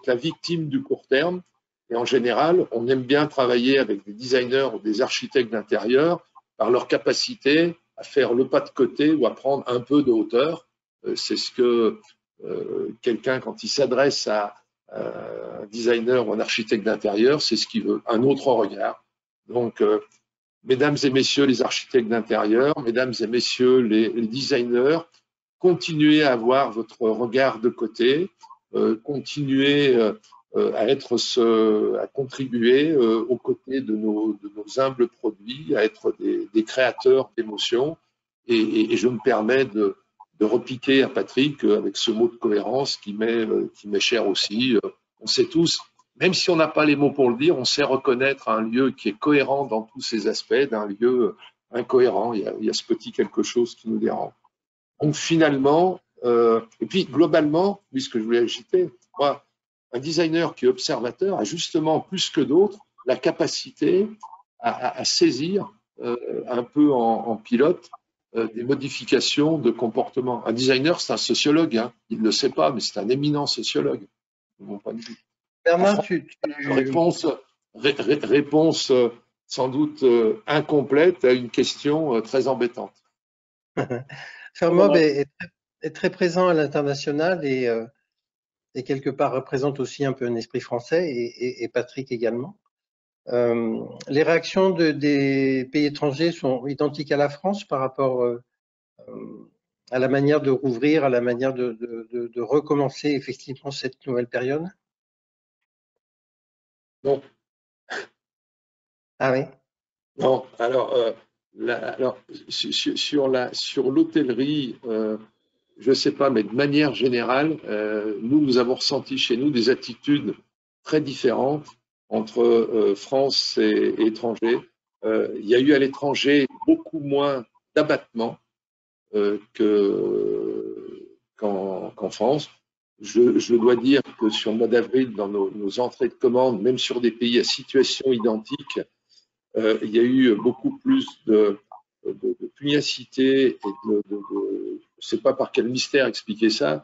la victime du court terme. Et en général, on aime bien travailler avec des designers ou des architectes d'intérieur par leur capacité à faire le pas de côté ou à prendre un peu de hauteur. C'est ce que quelqu'un, quand il s'adresse à un designer ou un architecte d'intérieur, c'est ce qu'il veut, un autre regard. Donc, mesdames et messieurs les architectes d'intérieur, mesdames et messieurs les designers, continuez à avoir votre regard de côté, continuez à contribuer aux côtés de nos humbles produits, à être des créateurs d'émotions. Et je me permets de repiquer à Patrick avec ce mot de cohérence qui m'est cher aussi. On sait tous, même si on n'a pas les mots pour le dire, on sait reconnaître un lieu qui est cohérent dans tous ses aspects d'un lieu incohérent. Il y a ce petit quelque chose qui nous dérange. Donc finalement, et puis globalement, puisque je voulais ajouter, moi, un designer qui est observateur a justement plus que d'autres la capacité à saisir un peu en pilote des modifications de comportement. Un designer, c'est un sociologue, hein. Il ne le sait pas, mais c'est un éminent sociologue, de mon point de vue. Bernard, Réponse sans doute incomplète à une question très embêtante. Fermob est très présent à l'international et quelque part représente aussi un peu un esprit français et Patrick également. Les réactions des pays étrangers sont identiques à la France par rapport à la manière de rouvrir, à la manière de recommencer effectivement cette nouvelle période? Non. Ah oui? Non, alors, sur l'hôtellerie, je ne sais pas, mais de manière générale, nous avons ressenti chez nous des attitudes très différentes entre France et étrangers. Il y a eu à l'étranger beaucoup moins d'abattements qu'en France. Je dois dire que sur le mois d'avril, dans nos entrées de commandes, même sur des pays à situation identique, il y a eu beaucoup plus de pugnacité et je ne sais pas par quel mystère expliquer ça,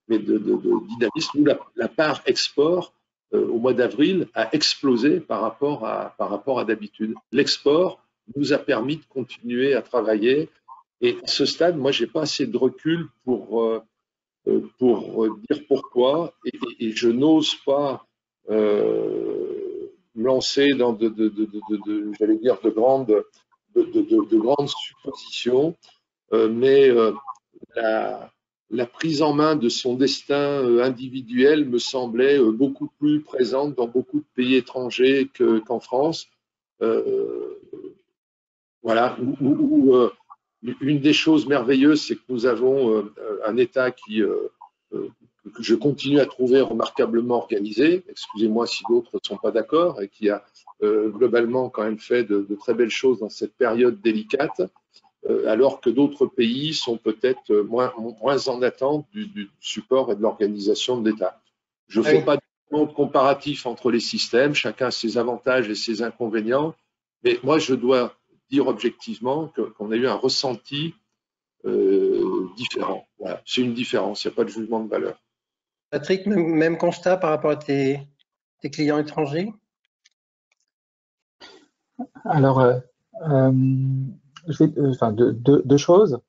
mais de dynamisme. Nous, la part export au mois d'avril a explosé par rapport à d'habitude. L'export nous a permis de continuer à travailler. Et à ce stade, moi, je n'ai pas assez de recul pour dire pourquoi, et je n'ose pas me lancer dans j'allais dire de grandes suppositions, mais la prise en main de son destin individuel me semblait beaucoup plus présente dans beaucoup de pays étrangers qu'en France. Voilà, une des choses merveilleuses, c'est que nous avons un État que je continue à trouver remarquablement organisé, excusez-moi si d'autres ne sont pas d'accord, et qui a globalement quand même fait de très belles choses dans cette période délicate, alors que d'autres pays sont peut-être moins en attente du support et de l'organisation de l'État. Je ne fais pas de comparatif entre les systèmes, chacun a ses avantages et ses inconvénients, mais moi je dois dire objectivement qu'on a eu un ressenti différent. Voilà. C'est une différence, il n'y a pas de jugement de valeur. Patrick, même constat par rapport à tes clients étrangers? Alors, deux choses.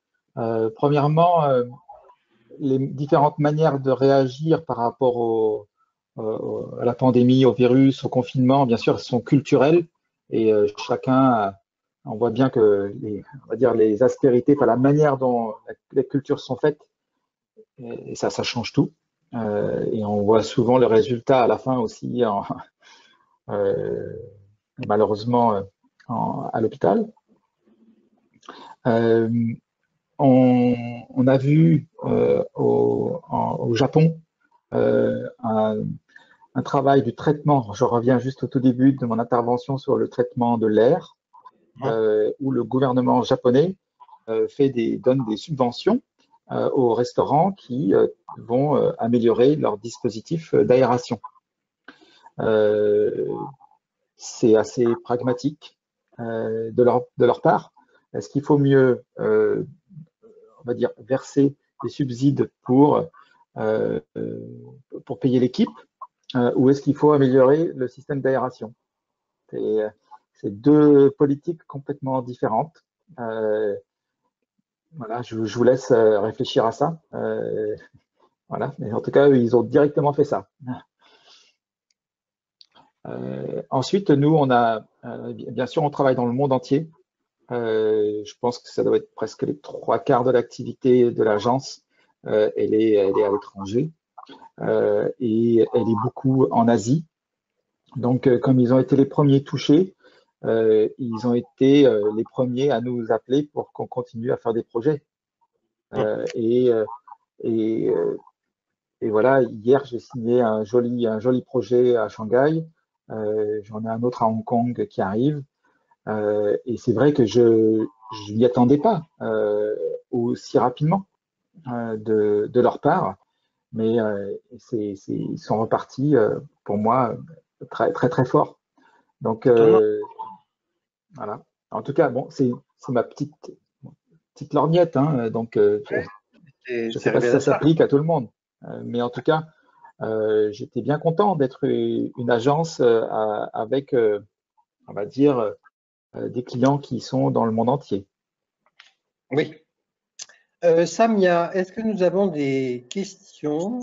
Premièrement, les différentes manières de réagir par rapport à la pandémie, au virus, au confinement, bien sûr, sont culturelles et chacun, on voit bien que les aspérités, la manière dont les cultures sont faites, et ça change tout. Et on voit souvent le résultat à la fin aussi, malheureusement, à l'hôpital. On a vu au Japon un travail du traitement. Je reviens juste au tout début de mon intervention sur le traitement de l'air, où le gouvernement japonais donne des subventions aux restaurants qui vont améliorer leur dispositif d'aération. C'est assez pragmatique de leur part. Est-ce qu'il faut mieux, on va dire, verser des subsides pour payer l'équipe ou est-ce qu'il faut améliorer le système d'aération? C'est deux politiques complètement différentes. Voilà, je vous laisse réfléchir à ça. Voilà, mais en tout cas, ils ont directement fait ça. Ensuite, nous, bien sûr, on travaille dans le monde entier. Je pense que ça doit être presque les 3/4 de l'activité de l'agence. Elle est à l'étranger et elle est beaucoup en Asie. Donc, comme ils ont été les premiers touchés, ils ont été les premiers à nous appeler pour qu'on continue à faire des projets. Et voilà, hier, j'ai signé un joli projet à Shanghai. J'en ai un autre à Hong Kong qui arrive. Et c'est vrai que je n'y attendais pas aussi rapidement. de leur part, mais ils sont repartis pour moi très très très fort. Donc voilà. En tout cas, bon, c'est ma petite lorgnette, hein, donc je ne sais pas si ça s'applique à tout le monde, mais en tout cas, j'étais bien content d'être une agence avec, on va dire, des clients qui sont dans le monde entier. Oui. Samia, est-ce que nous avons des questions?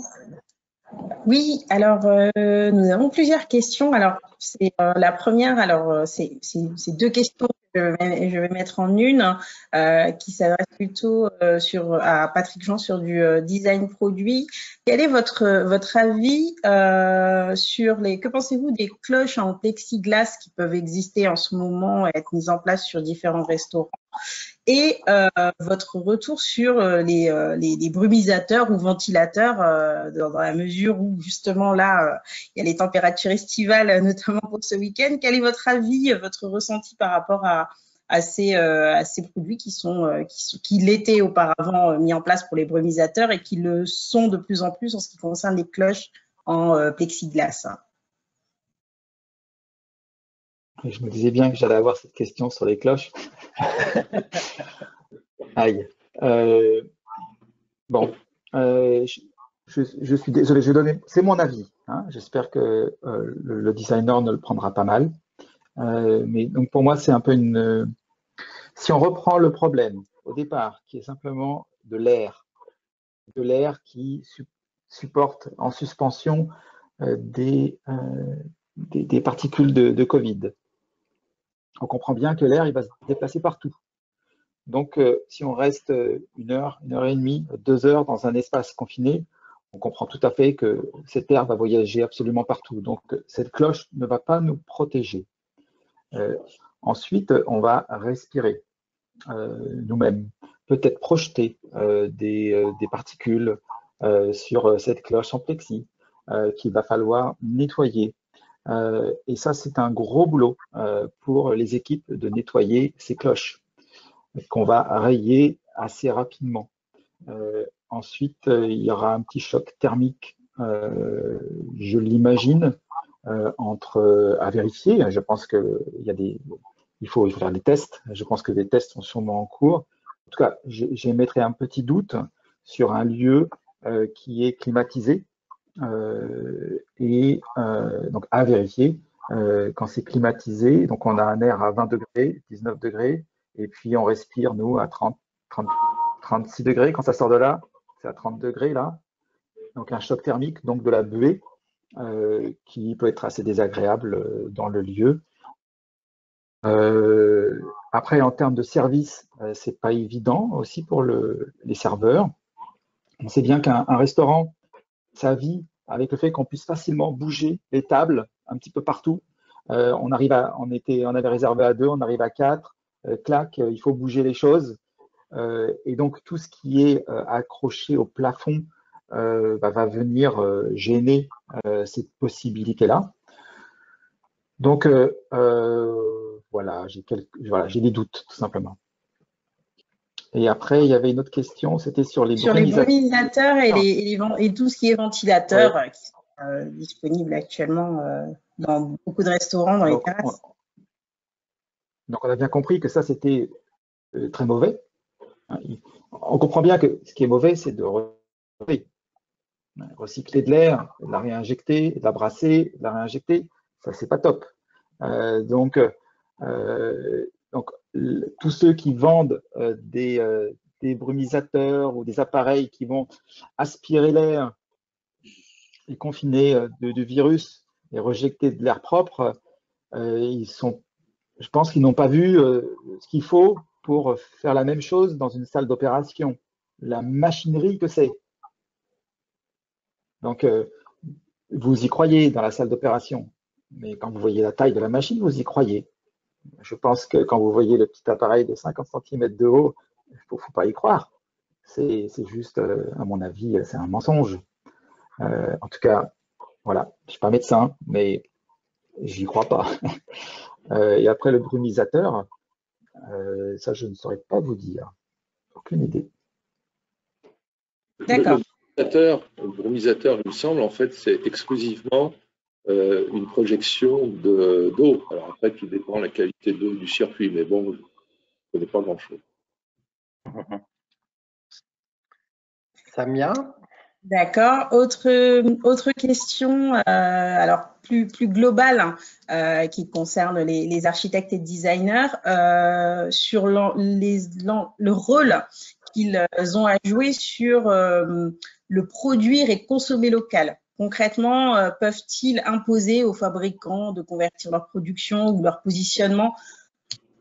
Oui, alors nous avons plusieurs questions. Alors, c'est la première, alors c'est deux questions que je vais mettre en une qui s'adresse plutôt à Patrick Jean sur du design produit. Quel est votre avis que pensez-vous des cloches en plexiglas qui peuvent exister en ce moment et être mises en place sur différents restaurants? Et votre retour sur les brumisateurs ou ventilateurs dans la mesure où justement là, il y a les températures estivales, notamment pour ce week-end. Quel est votre avis, votre ressenti par rapport à ces produits qui l'étaient auparavant mis en place pour les brumisateurs et qui le sont de plus en plus en ce qui concerne les cloches en plexiglas? Je me disais bien que j'allais avoir cette question sur les cloches. Aïe. Bon, je suis désolé, c'est mon avis, hein. J'espère que le designer ne le prendra pas mal. Mais donc pour moi, c'est un peu si on reprend le problème au départ, qui est simplement de l'air qui supporte en suspension des particules de Covid. On comprend bien que l'air, il va se déplacer partout. Donc, si on reste 1 heure, 1 heure et demie, 2 heures dans un espace confiné, on comprend tout à fait que cet air va voyager absolument partout. Donc, cette cloche ne va pas nous protéger. Ensuite, on va respirer nous-mêmes, peut-être projeter des particules sur cette cloche en plexi qu'il va falloir nettoyer. Et ça, c'est un gros boulot pour les équipes de nettoyer ces cloches qu'on va rayer assez rapidement. Ensuite, il y aura un petit choc thermique, je l'imagine, à vérifier. Je pense il faut faire des tests. Je pense que des tests sont sûrement en cours. En tout cas, j'émettrai un petit doute sur un lieu qui est climatisé et donc à vérifier quand c'est climatisé. Donc, on a un air à 20 degrés, 19 degrés, et puis on respire, nous, à 36 degrés. Quand ça sort de là, c'est à 30 degrés, là. Donc, un choc thermique, donc de la buée, qui peut être assez désagréable dans le lieu. Après, en termes de service, c'est pas évident aussi pour les serveurs. On sait bien qu'un restaurant, ça vit avec le fait qu'on puisse facilement bouger les tables un petit peu partout. On avait réservé à 2, on arrive à 4. Clac, il faut bouger les choses. Et donc, tout ce qui est accroché au plafond va venir gêner cette possibilité-là. Donc, voilà, j'ai des doutes, tout simplement. Et après, il y avait une autre question, c'était sur les brumisateurs et tout ce qui est ventilateur qui sont disponibles actuellement dans beaucoup de restaurants, dans les terrasses. Donc, on a bien compris que ça, c'était très mauvais. On comprend bien que ce qui est mauvais, c'est de recycler de l'air, de la réinjecter, de la brasser, de la réinjecter. Ça, c'est pas top. Donc, tous ceux qui vendent des brumisateurs ou des appareils qui vont aspirer l'air et confiner de virus et rejeter de l'air propre, je pense qu'ils n'ont pas vu ce qu'il faut pour faire la même chose dans une salle d'opération. La machinerie que c'est. Donc, vous y croyez dans la salle d'opération, mais quand vous voyez la taille de la machine, vous y croyez. Je pense que quand vous voyez le petit appareil de 50 cm de haut, il ne faut pas y croire. C'est juste, à mon avis, c'est un mensonge. En tout cas, voilà, je ne suis pas médecin, mais j'y crois pas. Et après, le brumisateur, ça, je ne saurais pas vous dire. Aucune idée. D'accord. Le brumisateur, il me semble, en fait, c'est exclusivement une projection d'eau. Alors après, tout dépend de la qualité d'eau du circuit, mais bon, je ne connais pas grand-chose. Samia? D'accord. Autre question, alors plus globale, qui concerne les architectes et designers, sur le rôle qu'ils ont à jouer sur le produire et consommer local. Concrètement, peuvent-ils imposer aux fabricants de convertir leur production ou leur positionnement?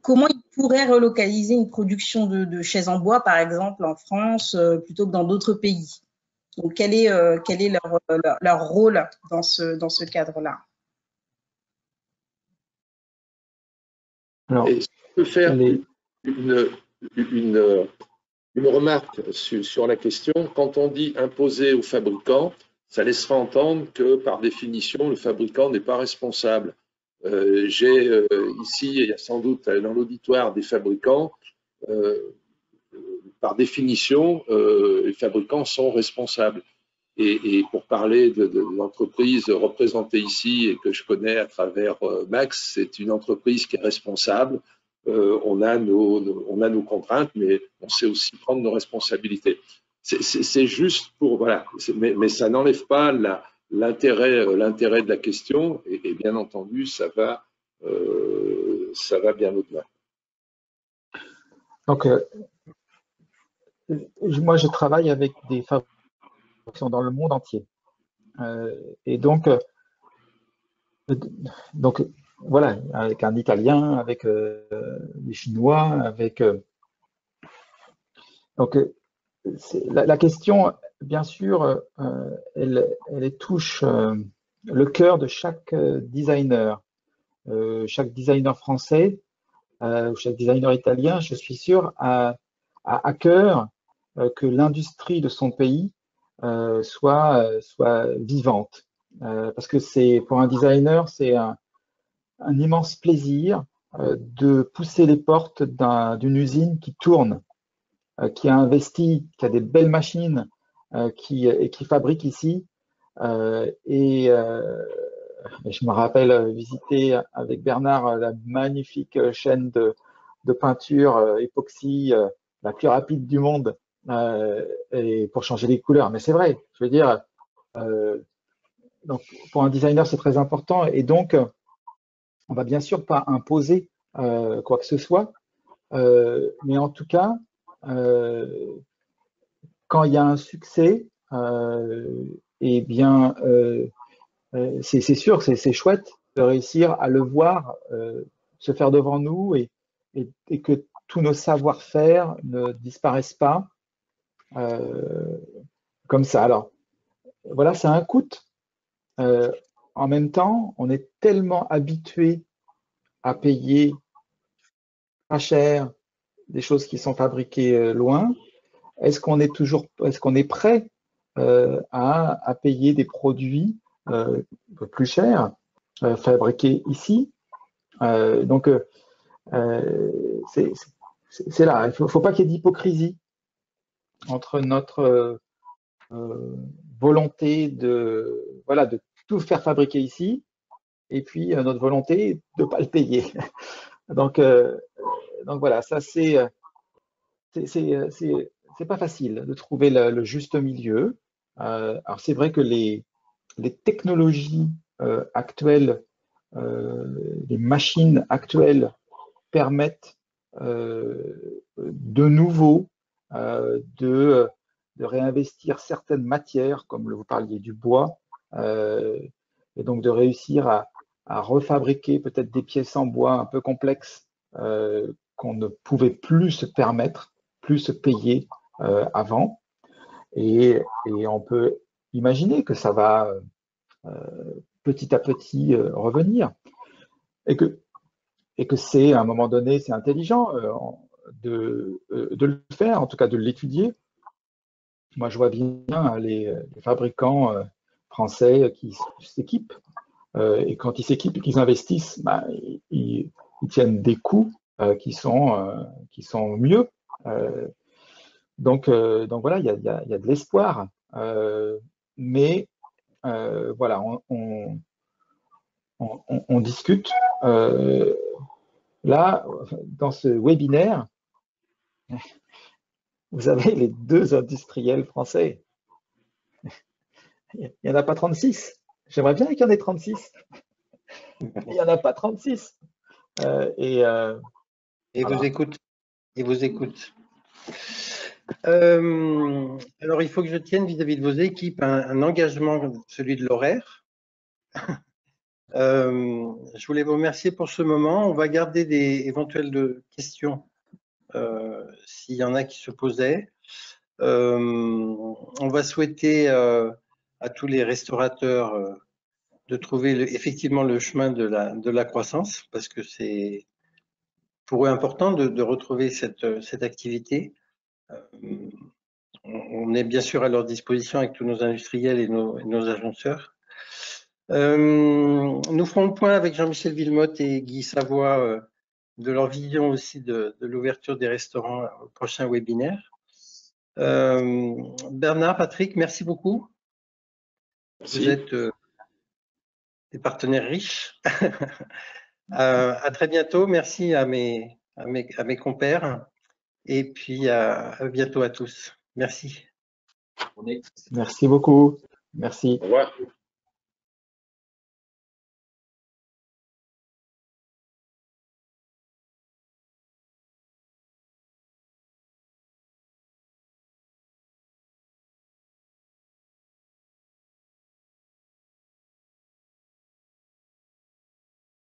Comment ils pourraient relocaliser une production de chaises en bois, par exemple, en France, plutôt que dans d'autres pays? Donc, quel est leur rôle dans ce cadre-là? Et si on peut faire une remarque sur la question, quand on dit imposer aux fabricants, ça laissera entendre que par définition, le fabricant n'est pas responsable. J'ai ici, il y a sans doute dans l'auditoire des fabricants. Par définition, les fabricants sont responsables. Et pour parler de l'entreprise représentée ici et que je connais à travers Max, c'est une entreprise qui est responsable. On a nos contraintes, mais on sait aussi prendre nos responsabilités. C'est juste pour voilà, mais ça n'enlève pas l'intérêt de la question et bien entendu ça va bien au-delà. Donc moi je travaille avec des fabricants qui sont dans le monde entier. Et donc voilà, avec un Italien, avec des Chinois, avec donc la question, bien sûr, elle touche le cœur de chaque designer français, chaque designer italien, je suis sûr, a à cœur que l'industrie de son pays soit vivante. Parce que pour un designer, c'est un immense plaisir de pousser les portes d'une usine qui tourne, qui a investi, qui a des belles machines, qui fabrique ici. Et je me rappelle visiter avec Bernard la magnifique chaîne de peinture époxy, la plus rapide du monde, et pour changer les couleurs. Mais c'est vrai, je veux dire, donc pour un designer, c'est très important. Et donc, on va bien sûr pas imposer quoi que ce soit, mais en tout cas, quand il y a un succès, eh bien, c'est sûr que c'est chouette de réussir à le voir se faire devant nous et que tous nos savoir-faire ne disparaissent pas comme ça. Alors, voilà, c'est un coût. En même temps, on est tellement habitué à payer pas cher des choses qui sont fabriquées loin. Est-ce qu'on est prêt à payer des produits plus chers fabriqués ici? Donc, c'est là. Il ne faut pas qu'il y ait d'hypocrisie entre notre volonté de tout faire fabriquer ici et puis notre volonté de ne pas le payer. Donc voilà, ça c'est pas facile de trouver le juste milieu. Alors c'est vrai que les technologies actuelles, les machines actuelles permettent de nouveau de réinvestir certaines matières, comme vous parliez du bois, et donc de réussir à refabriquer peut-être des pièces en bois un peu complexes qu'on ne pouvait plus se permettre, plus se payer avant. Et on peut imaginer que ça va petit à petit revenir. Et que c'est, à un moment donné, c'est intelligent de le faire, en tout cas de l'étudier. Moi, je vois bien les fabricants français qui s'équipent. Et quand ils s'équipent et qu'ils investissent, ils tiennent des coûts qui sont mieux. Donc voilà, il y a de l'espoir, mais voilà, on discute. Là, dans ce webinaire, vous avez les 2 industriels français. Il n'y en a pas 36. J'aimerais bien qu'il y en ait 36. Il n'y en a pas 36. Et voilà. vous écoute. Et vous écoute. Alors, il faut que je tienne vis-à-vis de vos équipes un engagement, celui de l'horaire. Je voulais vous remercier pour ce moment. On va garder des éventuelles questions s'il y en a qui se posaient. On va souhaiter à tous les restaurateurs de trouver effectivement le chemin de la croissance, parce que c'est pour eux important de retrouver cette activité. On est bien sûr à leur disposition avec tous nos industriels et nos agenceurs. Nous ferons le point avec Jean-Michel Villemotte et Guy Savoie de leur vision aussi de l'ouverture des restaurants au prochain webinaire. Bernard, Patrick, merci beaucoup. Merci. Vous êtes des partenaires riches. À très bientôt. Merci à mes compères. Et puis à bientôt à tous. Merci. Merci beaucoup. Merci. Au revoir.